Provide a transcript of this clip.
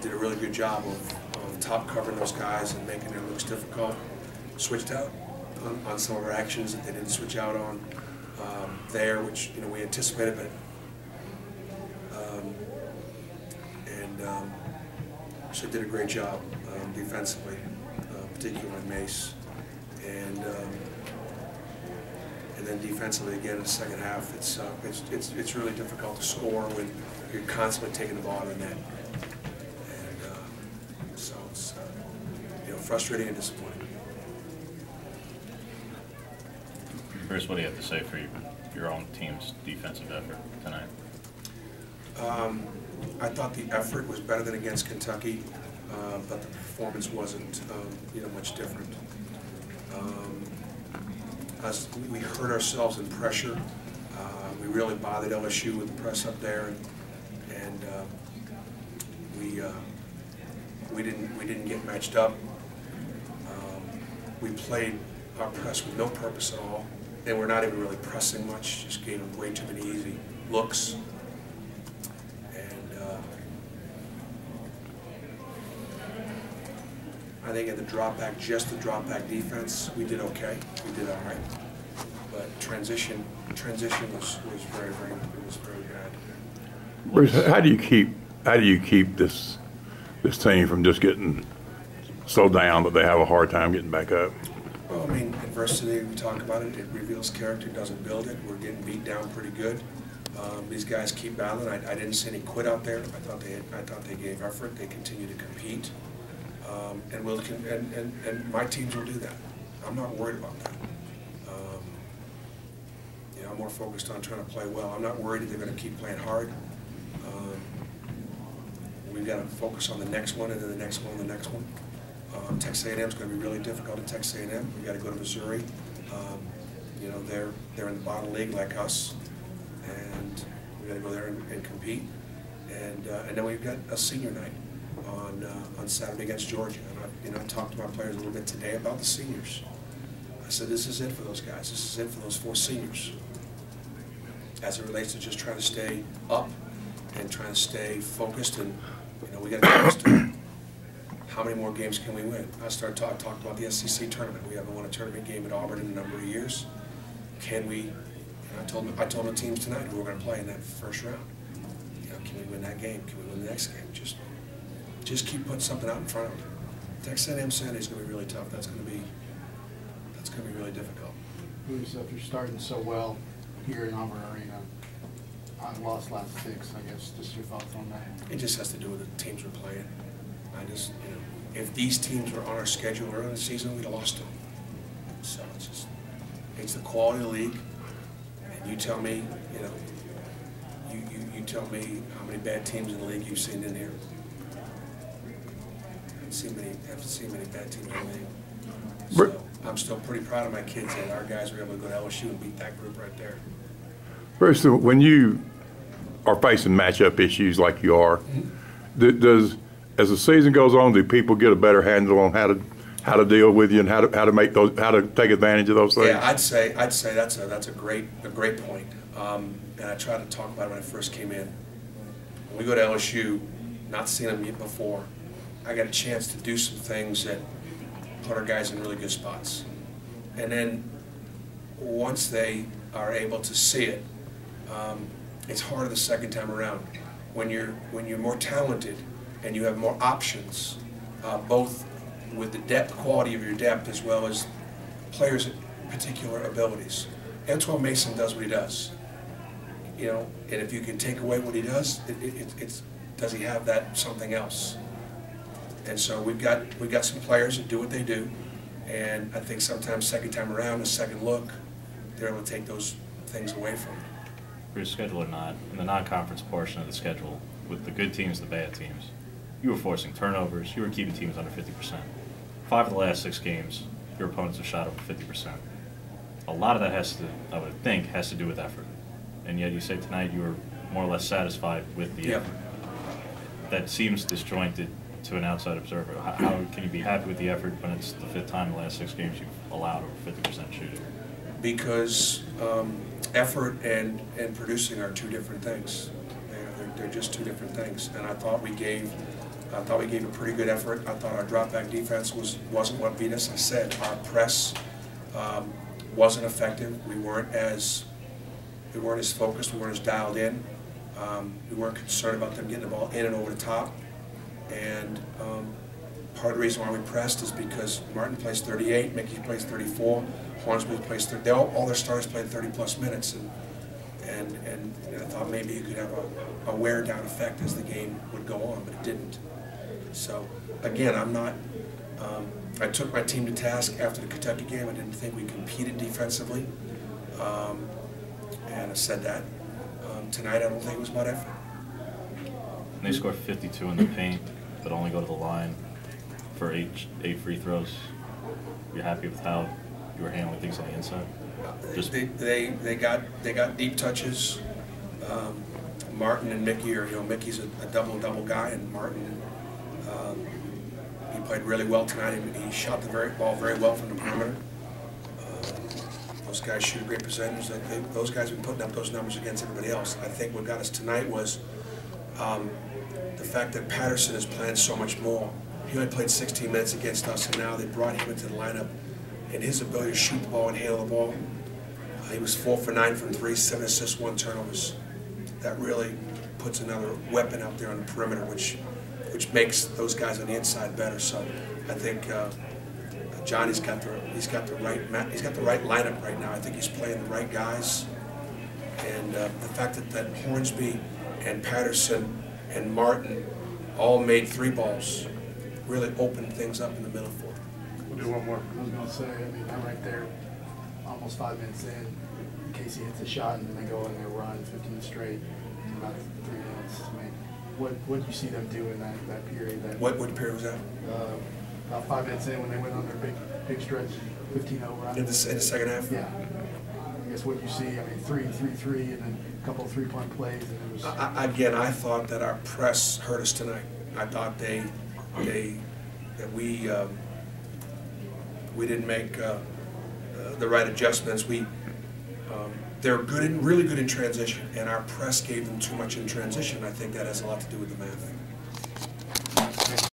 did a really good job of top covering those guys and making their looks difficult. Switched out on some of our actions that they didn't switch out on there, which we anticipated, but she did a great job defensively, particularly Mace, and then defensively again in the second half, it's really difficult to score when you're constantly taking the ball out of the net, and so it's frustrating and disappointing. Bruce, what do you have to say for your own team's defensive effort tonight? I thought the effort was better than against Kentucky, but the performance wasn't, much different. As we hurt ourselves in pressure, we really bothered LSU with the press up there, and we didn't get matched up. We played our press with no purpose at all, and we're not even really pressing much. Just gave them way too many easy looks. I think in the drop back, just the drop back defense, we did okay. We did all right. But transition was very bad. Bruce, how do you keep this team from just getting so down that they have a hard time getting back up? Well, I mean, adversity, we talk about it. It reveals character, doesn't build it. We're getting beat down pretty good. These guys keep battling. I didn't see any quit out there. I thought they gave effort. They continue to compete. And my teams will do that. I'm not worried about that. I'm more focused on trying to play well. I'm not worried that they're going to keep playing hard. We've got to focus on the next one, and then the next one, and the next one. Texas A&M is going to be really difficult at Texas A&M. We've got to go to Missouri. They're in the bottom league like us, and we've got to go there and compete. And then we've got a senior night on Saturday against Georgia. And I talked to my players a little bit today about the seniors. I said, this is it for those guys. This is it for those 4 seniors. As it relates to just trying to stay up and trying to stay focused, and we got to get used to how many more games can we win. I talked about the SEC tournament. We haven't won a tournament game at Auburn in a number of years. Can we? I told the teams tonight who we're going to play in that first round. Can we win that game? Can we win the next game? Just keep putting something out in front of them. Texas A&M Saturday is going to be really tough. That's going to be really difficult. Bruce, after starting so well here in Auburn Arena, I lost last 6. I guess just your thoughts on that. It just has to do with the teams we're playing. If these teams were on our schedule early in the season, we'd have lost them. So it's the quality of the league. And you tell me, you tell me how many bad teams in the league you've seen in here. I haven't seen many bad teams in the league. So I'm still pretty proud of my kids that our guys were able to go to LSU and beat that group right there. Bruce, when you are facing matchup issues like you are, as the season goes on, do people get a better handle on how to deal with you and how to take advantage of those things? Yeah, I'd say that's a great point. And I tried to talk about it when I first came in. When we go to LSU, not seeing them yet before, I got a chance to do some things that put our guys in really good spots. And then once they are able to see it, it's harder the second time around. When you're more talented and you have more options, both with the quality of your depth as well as players' particular abilities. Antoine Mason does what he does. And if you can take away what he does, does he have that something else? And so we've got some players that do what they do, and I think sometimes second time around, a second look, they're able to take those things away from them. For your schedule or not, in the non-conference portion of the schedule, with the good teams, the bad teams, you were forcing turnovers, you were keeping teams under 50%. 5 of the last 6 games, your opponents have shot over 50%. A lot of that I would think, has to do with effort. And yet you say tonight you were more or less satisfied with the effort. That seems disjointed to an outside observer. How can you be happy with the effort when it's the 5th time in the last 6 games you've allowed over 50% shooting? Because effort and producing are 2 different things. They're just 2 different things. And I thought we gave I thought we gave a pretty good effort. I thought our drop back defense wasn't what beat us. I said our press wasn't effective. We weren't as focused. We weren't as dialed in. We weren't concerned about them getting the ball in and over the top. And part of the reason why we pressed is because Martin plays 38, Mickey plays 34, Hornsby plays 30. All their starters played 30-plus minutes, and I thought maybe you could have a wear-down effect as the game would go on, but it didn't. So again, I took my team to task after the Kentucky game. I didn't think we competed defensively, and I said that. Tonight, I don't think it was about effort. They scored 52 in the paint, but only go to the line for eight free throws. You're happy with how you were handling things on the inside? Just they got deep touches. Martin and Mickey are, Mickey's a double guy, and Martin he played really well tonight. He shot the ball very well from the perimeter. Those guys shoot a great percentage. Those guys have been putting up those numbers against everybody else. I think what got us tonight was the fact that Patterson is playing so much more. He only played 16 minutes against us, and now they brought him into the lineup. And his ability to shoot the ball and handle the ball, he was 4 for 9 from 3, 7 assists, 1 turnovers. That really puts another weapon out there on the perimeter, which makes those guys on the inside better. So I think Johnny's got the right lineup right now. I think he's playing the right guys, and the fact that Hornsby and Patterson and Martin all made 3 balls really opened things up in the middle for them. We'll do one more. I was going to say, I mean, I'm right there, almost 5 minutes in. Casey hits a shot, and then they go on their run, 15 straight, in about 3 minutes. I mean, what do you see them do in that period? What period was that? About 5 minutes in, when they went on their big stretch, 15-0 run. In the second half? Yeah. I guess what you see, I mean, 3, and then a couple of 3-point plays, and it was. Again, I thought that our press hurt us tonight. I thought that we didn't make the right adjustments. They're really good in transition, and our press gave them too much in transition. I think that has a lot to do with the math.